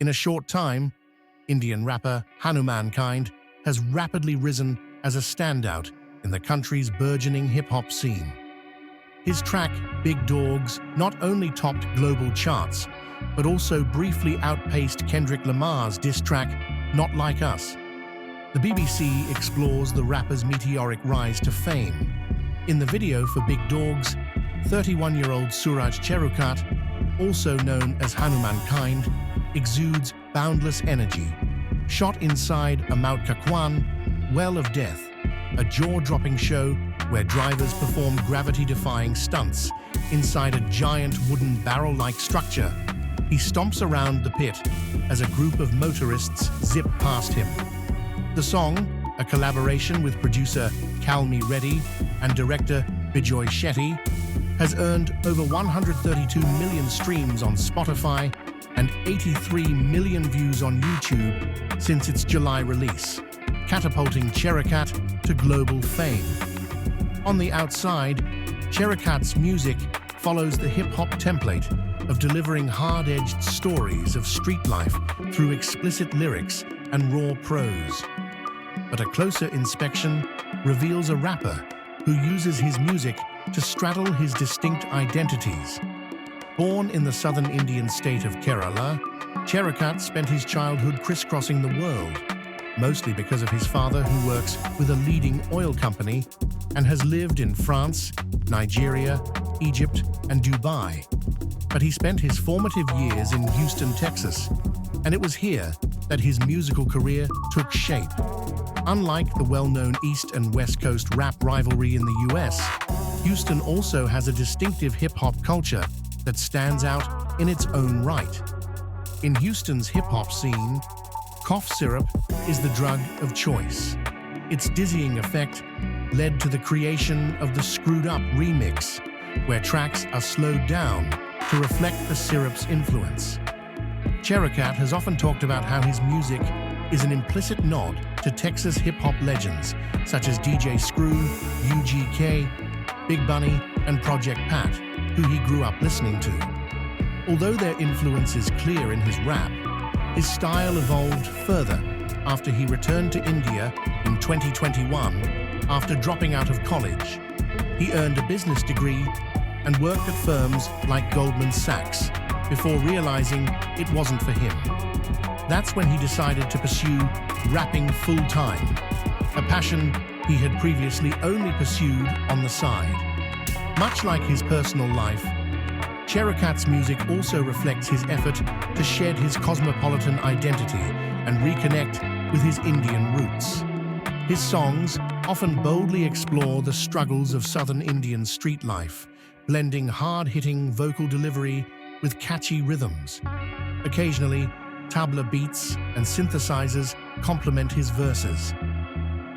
In a short time, Indian rapper Hanumankind has rapidly risen as a standout in the country's burgeoning hip-hop scene. His track, Big Dawgs, not only topped global charts, but also briefly outpaced Kendrick Lamar's diss track, Not Like Us. The BBC explores the rapper's meteoric rise to fame. In the video for Big Dawgs, 31-year-old Sooraj Cherukat, also known as Hanumankind, exudes boundless energy. Shot inside a Mount Kakwan, well of death, a jaw-dropping show where drivers perform gravity-defying stunts inside a giant wooden barrel-like structure. He stomps around the pit as a group of motorists zip past him. The song, a collaboration with producer Kalmi and director Bijoy Shetty, has earned over 132 million streams on Spotify and 83 million views on YouTube since its July release, catapulting Cherukat to global fame. On the outside, Cherukat's music follows the hip-hop template of delivering hard-edged stories of street life through explicit lyrics and raw prose. But a closer inspection reveals a rapper who uses his music to straddle his distinct identities. Born in the southern Indian state of Kerala, Cherukat spent his childhood crisscrossing the world, mostly because of his father who works with a leading oil company and has lived in France, Nigeria, Egypt, and Dubai. But he spent his formative years in Houston, Texas, and it was here that his musical career took shape. Unlike the well-known East and West Coast rap rivalry in the US, Houston also has a distinctive hip-hop culture that stands out in its own right. In Houston's hip-hop scene, cough syrup is the drug of choice. Its dizzying effect led to the creation of the Screwed Up remix, where tracks are slowed down to reflect the syrup's influence. Cherukat has often talked about how his music is an implicit nod to Texas hip-hop legends such as DJ Screw, UGK, Big Bunny, and Project Pat, who he grew up listening to. Although their influence is clear in his rap, his style evolved further after he returned to India in 2021 after dropping out of college. He earned a business degree and worked at firms like Goldman Sachs before realizing it wasn't for him. That's when he decided to pursue rapping full-time, a passion he had previously only pursued on the side. Much like his personal life, Cherukat's music also reflects his effort to shed his cosmopolitan identity and reconnect with his Indian roots. His songs often boldly explore the struggles of southern Indian street life, blending hard-hitting vocal delivery with catchy rhythms. Occasionally, tabla beats and synthesizers complement his verses.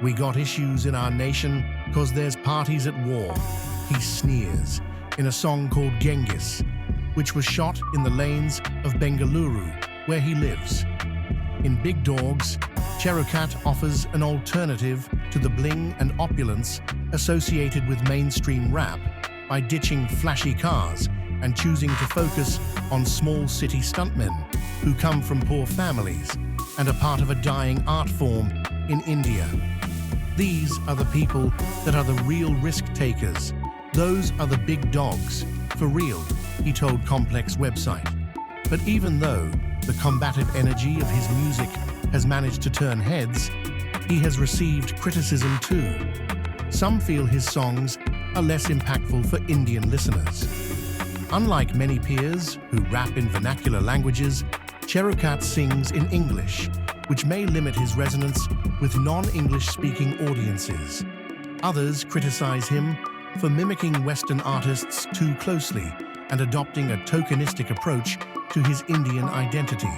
"We got issues in our nation 'cause there's parties at war," he sneers in a song called Genghis, which was shot in the lanes of Bangalore, where he lives. In Big Dawgs, Cherukat offers an alternative to the bling and opulence associated with mainstream rap by ditching flashy cars and choosing to focus on small city stuntmen who come from poor families and are part of a dying art form in India. These are the people that are the real risk takers. Those are the big dogs, for real, he told Complex website. But even though the combative energy of his music has managed to turn heads, he has received criticism too. Some feel his songs are less impactful for Indian listeners. Unlike many peers who rap in vernacular languages, Cherukat sings in English, which may limit his resonance with non-English speaking audiences. Others criticize him for mimicking Western artists too closely and adopting a tokenistic approach to his Indian identity.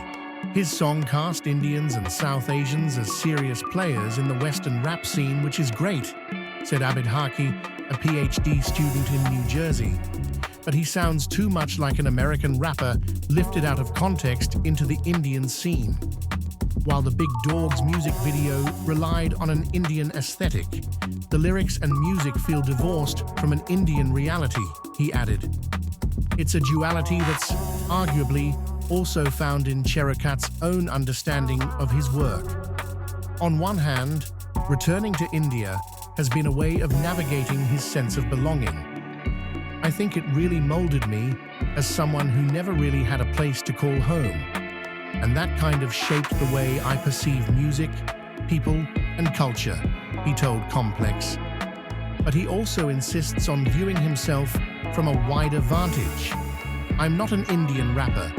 His song cast Indians and South Asians as serious players in the Western rap scene, which is great, said Abid Haki, a PhD student in New Jersey. But he sounds too much like an American rapper lifted out of context into the Indian scene. While the Big Dawgs music video relied on an Indian aesthetic, the lyrics and music feel divorced from an Indian reality, he added. It's a duality that's arguably also found in Cherukat's own understanding of his work. On one hand, returning to India has been a way of navigating his sense of belonging. I think it really molded me as someone who never really had a place to call home, and that kind of shaped the way I perceive music, people, and culture, he told Complex. But he also insists on viewing himself from a wider vantage. "I'm not an Indian rapper,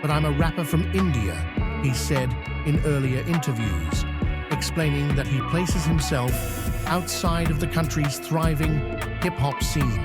but I'm a rapper from India," he said in earlier interviews, explaining that he places himself outside of the country's thriving hip-hop scene.